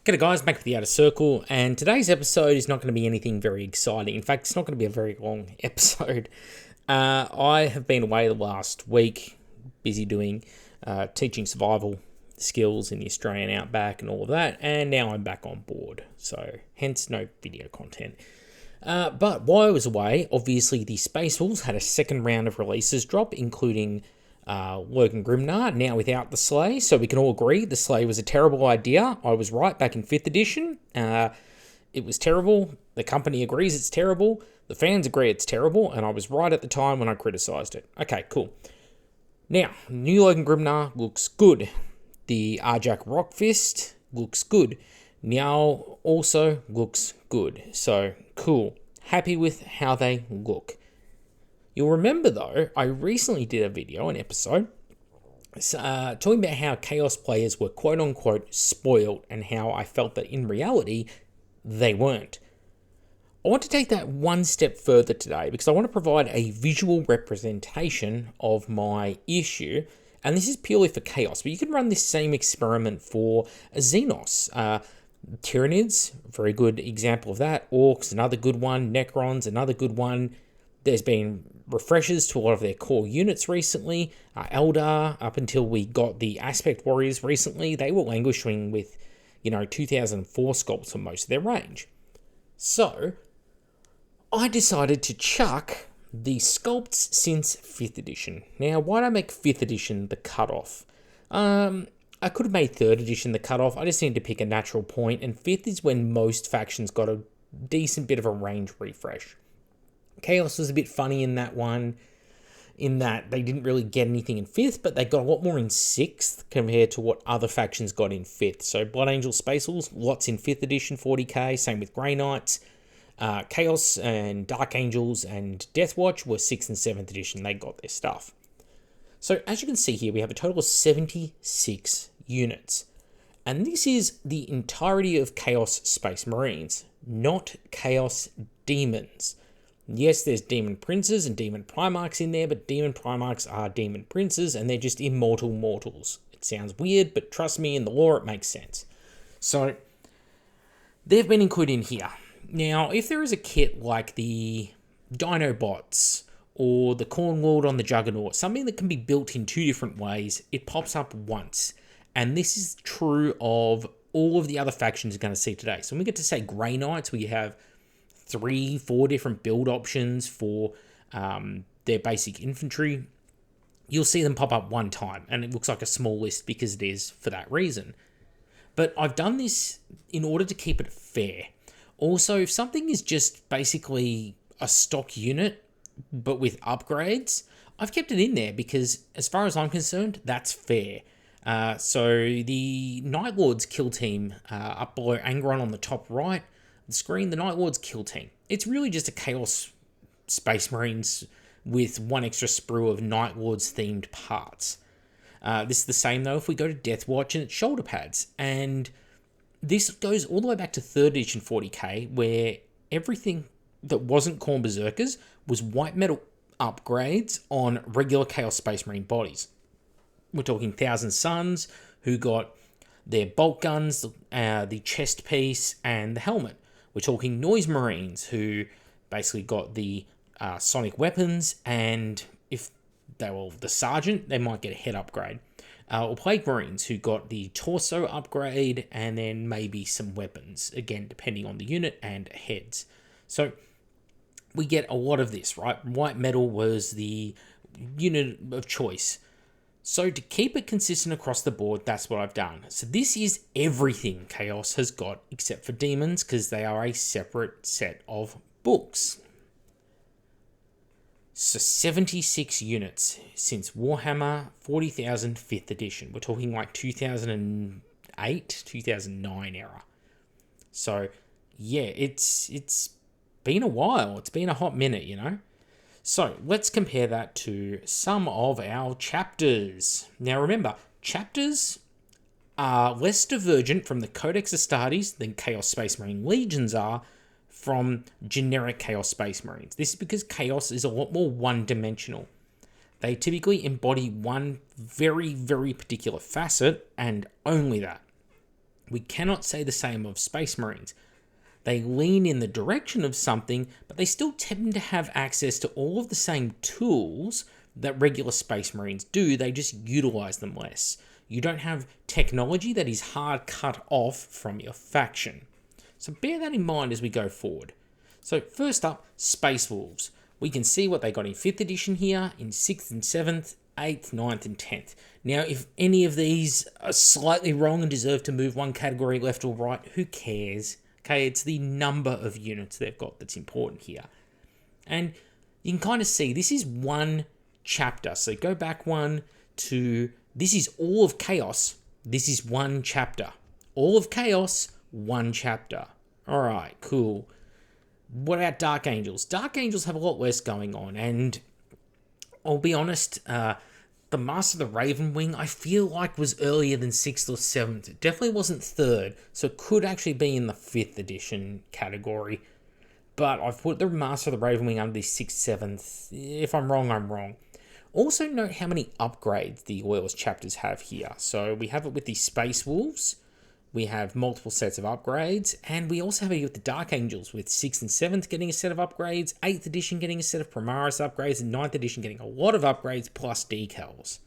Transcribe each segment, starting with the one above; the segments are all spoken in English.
G'day guys, back with the Outer Circle, and today's episode is not going to be anything very exciting. In fact, it's not going to be a very long episode. I have been away the last week, busy doing teaching survival skills in the Australian outback and all of that, and now I'm back on board, so hence no video content. But while I was away, obviously the Space Wolves had a second round of releases drop, including Lurgan Grimnar, now without the Sleigh, so we can all agree the Sleigh was a terrible idea. I was right back in 5th edition. It was terrible. The company agrees it's terrible. The fans agree it's terrible, and I was right at the time when I criticised it. Okay, cool. Now, new Lurgan Grimnar looks good. The Arjak Rockfist looks good. Now also looks good. So, cool. Happy with how they look. You'll remember, though, I recently did a video, an episode, talking about how Chaos players were quote-unquote spoiled and how I felt that in reality, they weren't. I want to take that one step further today because I want to provide a visual representation of my issue, and this is purely for Chaos, but you can run this same experiment for Xenos. Tyranids, very good example of that. Orcs, another good one. Necrons, another good one. There's been refreshers to a lot of their core units recently. Eldar, up until we got the Aspect Warriors recently, they were languishing with, 2004 sculpts for most of their range. So, I decided to chuck the sculpts since 5th edition. Now, why don't I make 5th edition the cutoff? I could have made 3rd edition the cutoff. I just needed to pick a natural point, and 5th is when most factions got a decent bit of a range refresh. Chaos was a bit funny in that one, in that they didn't really get anything in 5th, but they got a lot more in 6th compared to what other factions got in 5th. So Blood Angel Space Wolves, lots in 5th edition, 40k, same with Grey Knights. Chaos and Dark Angels and Deathwatch were 6th and 7th edition, they got their stuff. So as you can see here, we have a total of 76 units. And this is the entirety of Chaos Space Marines, not Chaos Demons. Yes, there's Demon Princes and Demon Primarchs in there, but Demon Primarchs are Demon Princes, and they're just immortal mortals. It sounds weird, but trust me, in the lore it makes sense. So, they've been included in here. Now, if there is a kit like the Dinobots, or the Cornlord on the Juggernaut, something that can be built in two different ways, it pops up once. And this is true of all of the other factions you're going to see today. So when we get to, say, Grey Knights, we have 3-4 different build options for their basic infantry. You'll see them pop up one time, and it looks like a small list because it is for that reason. But I've done this in order to keep it fair. Also, if something is just basically a stock unit, but with upgrades, I've kept it in there because, as far as I'm concerned, that's fair. So the Night Lords kill team up below Angron on the top right, the screen, the Night Lords kill team. It's really just a Chaos Space Marines with one extra sprue of Night Lords themed parts. This is the same though if we go to Deathwatch and its shoulder pads. And this goes all the way back to 3rd edition 40k, where everything that wasn't Khorne Berserkers was white metal upgrades on regular Chaos Space Marine bodies. We're talking Thousand Suns, who got their bolt guns, the chest piece, and the helmet. We're talking Noise Marines, who basically got the sonic weapons, and if they were the Sergeant, they might get a head upgrade. Or Plague Marines, who got the torso upgrade, and then maybe some weapons, again, depending on the unit, and heads. So we get a lot of this, right? White metal was the unit of choice. So to keep it consistent across the board, that's what I've done. So this is everything Chaos has got except for Demons, because they are a separate set of books. So 76 units since Warhammer 40,000 5th edition. We're talking like 2008, 2009 era. So yeah, it's been a while. It's been a hot minute, So let's compare that to some of our chapters. Now remember, chapters are less divergent from the Codex Astartes than Chaos Space Marine Legions are from generic Chaos Space Marines. This is because Chaos is a lot more one-dimensional. They typically embody one very, very particular facet, and only that. We cannot say the same of Space Marines. They lean in the direction of something, but they still tend to have access to all of the same tools that regular Space Marines do. They just utilize them less. You don't have technology that is hard cut off from your faction. So bear that in mind as we go forward. So first up, Space Wolves. We can see what they got in 5th edition here, in 6th and 7th, 8th, 9th and 10th. Now, if any of these are slightly wrong and deserve to move one category left or right, who cares? Okay, it's the number of units they've got that's important here. And you can kind of see this is one chapter. So go back one to, this is all of Chaos. This is one chapter. All of Chaos, one chapter. All right, cool. What about Dark Angels? Dark Angels have a lot less going on. And I'll be honest, the Master of the Raven Wing, I feel like was earlier than 6th or 7th. It definitely wasn't 3rd, so it could actually be in the 5th edition category. But I've put the Master of the Raven Wing under the 6th, 7th. If I'm wrong, I'm wrong. Also note how many upgrades the Loyalist chapters have here. So we have it with the Space Wolves. We have multiple sets of upgrades, and we also have it with the Dark Angels with 6th and 7th getting a set of upgrades, 8th edition getting a set of Primaris upgrades, and 9th edition getting a lot of upgrades plus decals.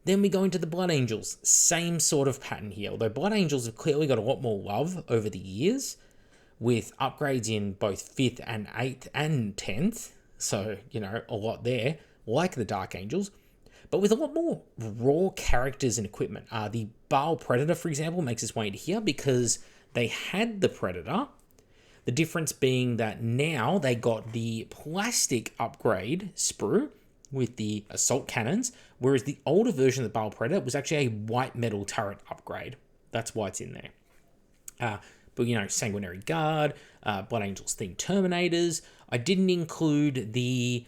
Then we go into the Blood Angels, same sort of pattern here, although Blood Angels have clearly got a lot more love over the years, with upgrades in both 5th and 8th and 10th, so, a lot there, like the Dark Angels. But with a lot more raw characters and equipment. The Baal Predator, for example, makes its way into here because they had the Predator. The difference being that now they got the plastic upgrade sprue with the assault cannons, whereas the older version of the Baal Predator was actually a white metal turret upgrade. That's why it's in there. But, Sanguinary Guard, Blood Angels themed Terminators. I didn't include the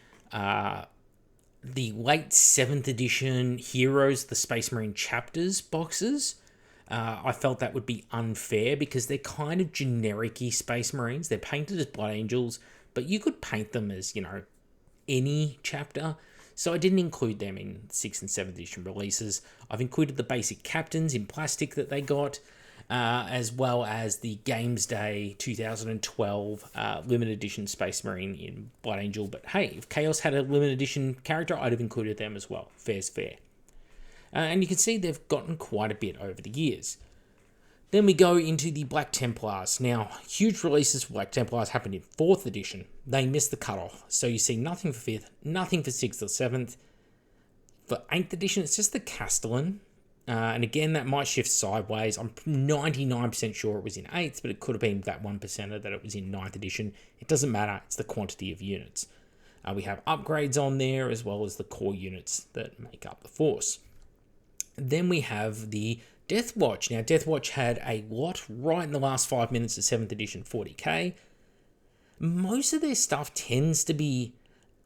late 7th edition Heroes, the Space Marine chapters boxes. I felt that would be unfair because they're kind of generic-y Space Marines. They're painted as Blood Angels, but you could paint them as, any chapter. So I didn't include them in 6th and 7th edition releases. I've included the basic captains in plastic that they got, as well as the Games Day 2012 limited edition Space Marine in Blood Angel. But hey, if Chaos had a limited edition character, I'd have included them as well. Fair's fair. And you can see they've gotten quite a bit over the years. Then we go into the Black Templars. Now, huge releases for Black Templars happened in 4th edition. They missed the cutoff. So you see nothing for 5th, nothing for 6th or 7th. For 8th edition, it's just the Castellan. And again, that might shift sideways. I'm 99% sure it was in 8th, but it could have been that 1%er that it was in 9th edition. It doesn't matter. It's the quantity of units. We have upgrades on there, as well as the core units that make up the force. Then we have the Deathwatch. Now, Deathwatch had a lot right in the last 5 minutes of 7th edition 40k. Most of their stuff tends to be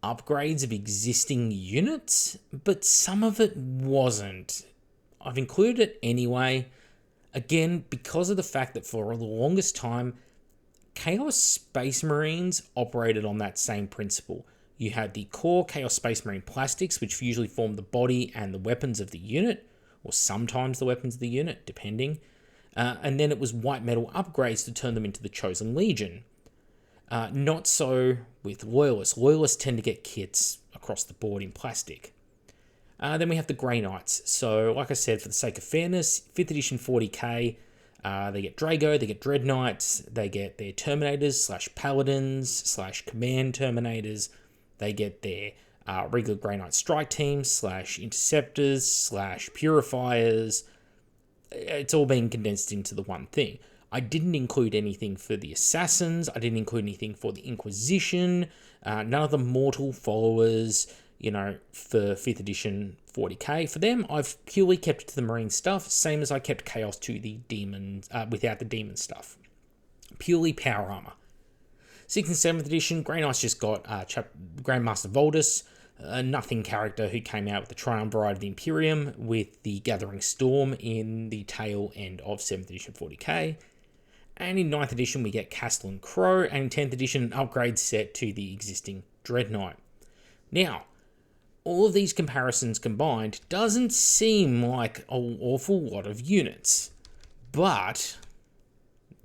upgrades of existing units, but some of it wasn't. I've included it anyway, again, because of the fact that for the longest time, Chaos Space Marines operated on that same principle. You had the core Chaos Space Marine plastics, which usually form the body and the weapons of the unit, or sometimes the weapons of the unit, depending. And then it was white metal upgrades to turn them into the Chosen Legion. Not so with Loyalists. Loyalists tend to get kits across the board in plastic. Then we have the Grey Knights. So, like I said, for the sake of fairness, 5th edition 40k, they get Drago, they get Dread Knights, they get their Terminators / Paladins / Command Terminators, they get their regular Grey Knight Strike Teams / Interceptors / Purifiers. It's all being condensed into the one thing. I didn't include anything for the Assassins, I didn't include anything for the Inquisition, none of the Mortal Followers, for 5th edition 40k. For them, I've purely kept it to the Marine stuff, same as I kept Chaos to the Demons, without the Demon stuff. Purely power armor. 6th and 7th edition, Grey Knights just got Grandmaster Voldus, a nothing character who came out with the Triumvirate of the Imperium with the Gathering Storm in the tail end of 7th edition 40k. And in 9th edition, we get Castellan Crow, and in 10th edition, an upgrade set to the existing Dread Knight. Now, all of these comparisons combined doesn't seem like an awful lot of units, But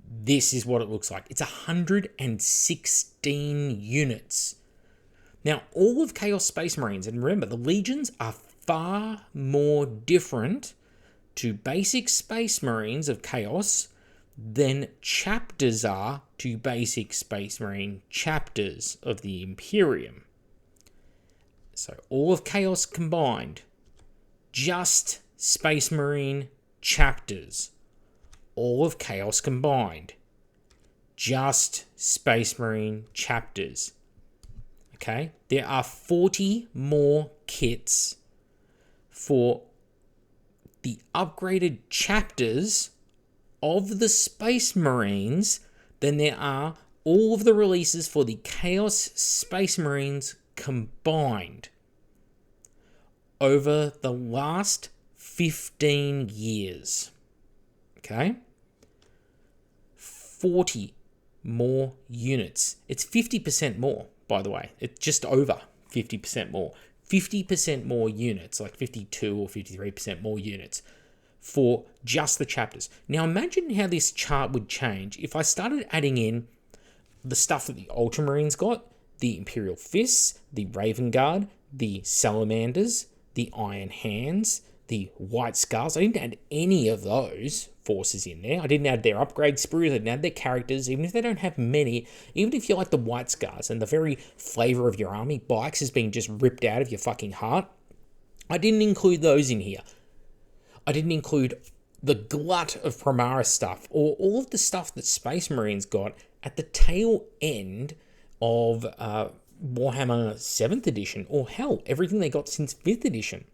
this is what it looks like. It's 116 units. Now, all of Chaos Space Marines, and remember, the Legions are far more different to basic Space Marines of Chaos than chapters are to basic Space Marine chapters of the Imperium. So all of Chaos combined, just Space Marine chapters. All of Chaos combined, just Space Marine chapters. Okay, there are 40 more kits for the upgraded chapters of the Space Marines than there are all of the releases for the Chaos Space Marines combined over the last 15 years. Okay? 40 more units. It's 50% more, by the way. It's just over 50% more. 50% more units, like 52 or 53% more units for just the chapters. Now imagine how this chart would change if I started adding in the stuff that the Ultramarines got, the Imperial Fists, the Raven Guard, the Salamanders, the Iron Hands, the White Scars. I didn't add any of those forces in there. I didn't add their upgrade sprues. I didn't add their characters, even if they don't have many. Even if you like the White Scars and the very flavor of your army bikes has been just ripped out of your fucking heart, I didn't include those in here. I didn't include the glut of Primaris stuff or all of the stuff that Space Marines got at the tail end of Warhammer 7th edition, or hell, everything they got since 5th edition.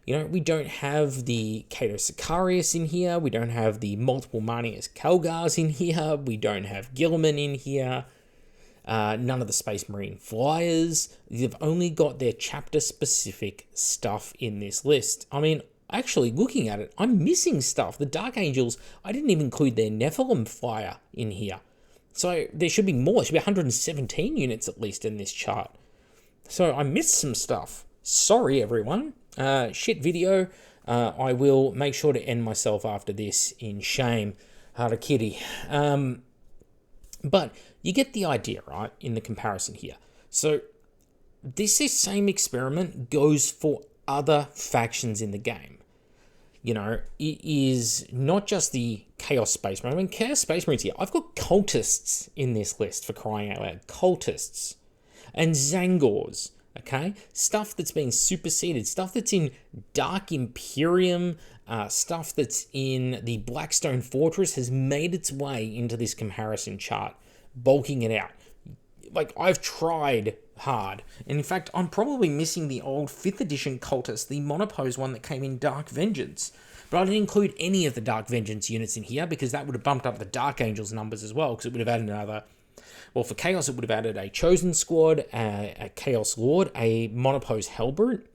You know, we don't have the Cato Sicarius in here. We don't have the multiple Marneus Calgars in here. We don't have Guilliman in here. None of the Space Marine Flyers. They've only got their chapter-specific stuff in this list. I mean, actually, looking at it, I'm missing stuff. The Dark Angels, I didn't even include their Nephilim Flyer in here. So there should be more. There should be 117 units at least in this chart. So I missed some stuff. Sorry, everyone. Shit video. I will make sure to end myself after this in shame. Harakiri. But you get the idea, right, in the comparison here. So this same experiment goes for other factions in the game. You know, it is not just the Chaos Space Marine. I mean, Chaos Space Marines here. I've got cultists in this list, for crying out loud. Cultists. And Zangors. Okay? Stuff that's been superseded. Stuff that's in Dark Imperium. Stuff that's in the Blackstone Fortress has made its way into this comparison chart. Bulking it out. Like, I've tried hard. And in fact, I'm probably missing the old 5th edition cultist, the Monopose one that came in Dark Vengeance. But I didn't include any of the Dark Vengeance units in here because that would have bumped up the Dark Angels numbers as well, because it would have added another... Well, for Chaos, it would have added a Chosen Squad, a Chaos Lord, a Monopose Hellbrute,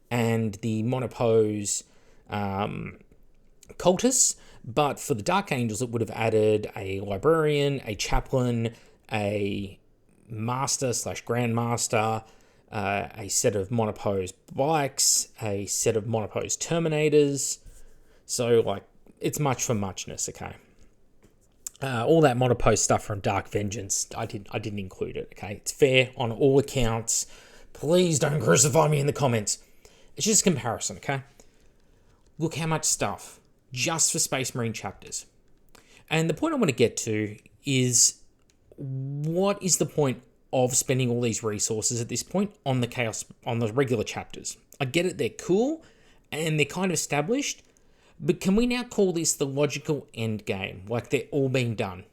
and the Monopose Cultists. But for the Dark Angels, it would have added a Librarian, a Chaplain, a Master/Grandmaster, a set of Monopose Bikes, a set of Monopose Terminators. So, like, it's much for muchness, okay? All that Monopose stuff from Dark Vengeance, I didn't include it, okay? It's fair on all accounts. Please don't crucify me in the comments. It's just a comparison, okay? Look how much stuff, just for Space Marine chapters. And the point I want to get to is, what is the point of spending all these resources at this point on the Chaos, on the regular chapters? I get it, they're cool, and they're kind of established, but can we now call this the logical end game? Like, they're all being done.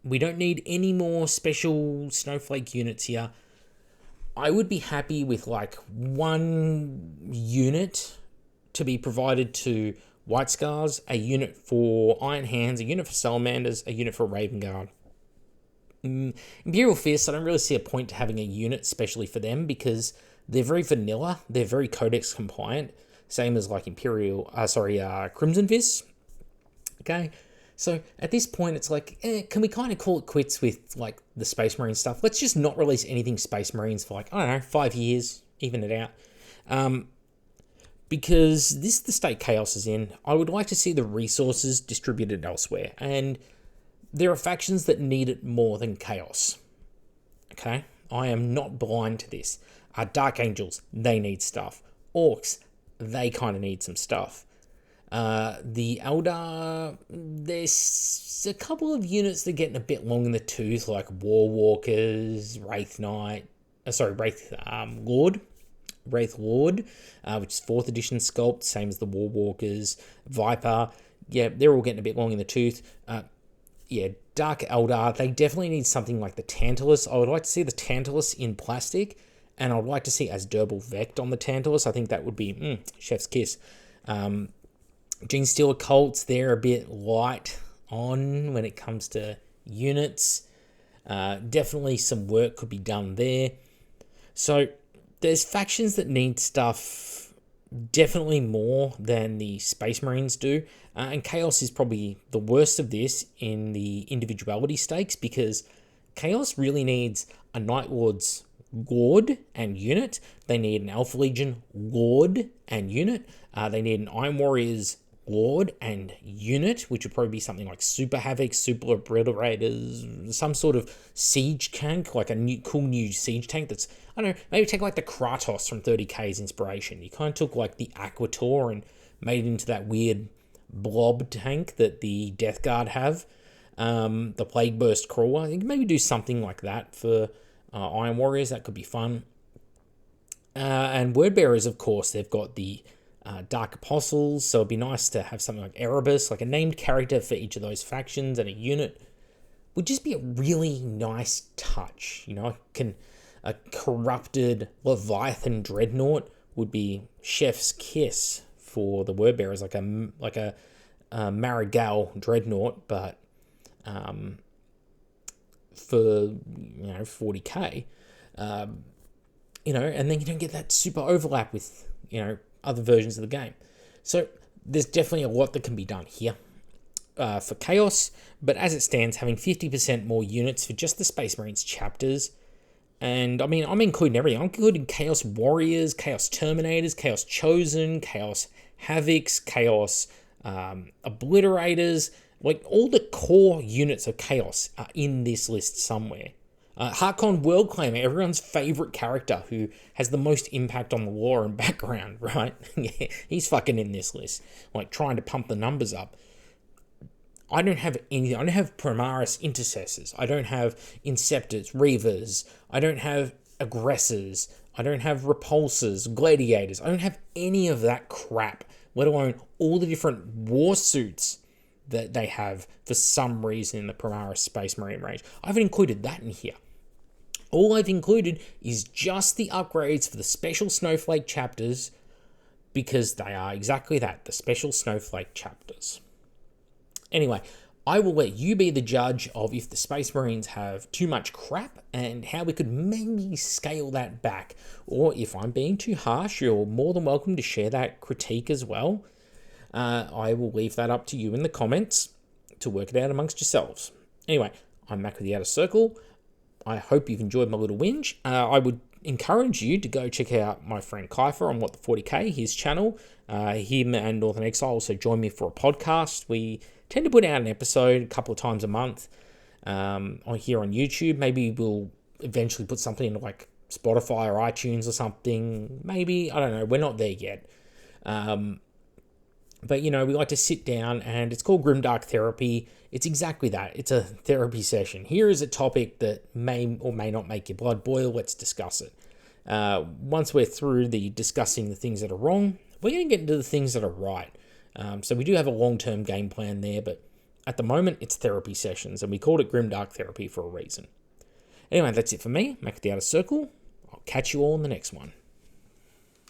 We don't need any more special snowflake units here. I would be happy with, like, one unit to be provided to White Scars, a unit for Iron Hands, a unit for Salamanders, a unit for Raven Guard. Imperial Fists, I don't really see a point to having a unit especially for them because they're very vanilla. They're very Codex compliant. Same as like Crimson Fists. Okay, so at this point it's like, can we kind of call it quits with like the Space Marine stuff? Let's just not release anything Space Marines for like, I don't know, 5 years, even it out. because this is the state Chaos is in. I would like to see the resources distributed elsewhere, and there are factions that need it more than Chaos. Okay? I am not blind to this. Dark Angels, they need stuff. Orcs, they kind of need some stuff. The Eldar, there's a couple of units that are getting a bit long in the tooth, like War Walkers, Wraith Knight, Wraith Lord, which is 4th edition sculpt, same as the War Walkers, Viper. Yeah, they're all getting a bit long in the tooth. Dark Eldar, they definitely need something like the Tantalus. I would like to see the Tantalus in plastic, and I would like to see Asdrubal Vect on the Tantalus. I think that would be chef's kiss. Genestealer Cults, they're a bit light on when it comes to units. Definitely some work could be done there. So there's factions that need stuff definitely more than the Space Marines do. And Chaos is probably the worst of this in the individuality stakes, because Chaos really needs a Night Lord's Lord and unit. They need an Alpha Legion Lord and unit. They need an Iron Warriors Lord and unit, which would probably be something like Super Havoc, Super Obliterators, some sort of siege tank, like a cool new siege tank that's, I don't know, maybe take like the Kratos from 30K's inspiration. You kind of took like the Aquator and made it into that weird blob tank that the Death Guard have. The Plague Burst Crawler, you can maybe do something like that for Iron Warriors. That could be fun. And Wordbearers, of course, they've got the Dark Apostles, so it'd be nice to have something like Erebus, like a named character for each of those factions, and a unit would just be a really nice touch. You know, a corrupted Leviathan Dreadnought would be chef's kiss for the Wordbearers, like a Marigal Dreadnought, but for 40k, and then you don't get that super overlap with other versions of the game. So there's definitely a lot that can be done here for Chaos, but as it stands, having 50% more units for just the Space Marines chapters, and I mean, I'm including everything. I'm including Chaos Warriors, Chaos Terminators, Chaos Chosen, Chaos Havocs, Chaos Obliterators, like all the core units of Chaos are in this list somewhere. Harkon Worldclaimer, everyone's favorite character who has the most impact on the lore and background, right? Yeah, he's fucking in this list, like trying to pump the numbers up. I don't have anything. I don't have Primaris Intercessors. I don't have Inceptors, Reavers. I don't have Aggressors. I don't have Repulsors, Gladiators. I don't have any of that crap, let alone all the different war suits that they have for some reason in the Primaris Space Marine range. I haven't included that in here. All I've included is just the upgrades for the Special Snowflake chapters, because they are exactly that, the Special Snowflake chapters. Anyway, I will let you be the judge of if the Space Marines have too much crap and how we could maybe scale that back. Or if I'm being too harsh, you're more than welcome to share that critique as well. I will leave that up to you in the comments to work it out amongst yourselves. Anyway, I'm Mac with the Outer Circle. I hope you've enjoyed my little whinge. I would encourage you to go check out my friend Kiefer on What the 40K, his channel. Him and Northern Exile also join me for a podcast. We tend to put out an episode a couple of times a month here on YouTube. Maybe we'll eventually put something into like Spotify or iTunes or something. Maybe, I don't know. We're not there yet. But, we like to sit down, and it's called Grimdark Therapy. It's exactly that. It's a therapy session. Here is a topic that may or may not make your blood boil. Let's discuss it. Once we're through discussing the things that are wrong, we're going to get into the things that are right. So we do have a long-term game plan there, but at the moment, it's therapy sessions, and we called it Grimdark Therapy for a reason. Anyway, that's it for me. Mac at the Outer Circle. I'll catch you all in the next one.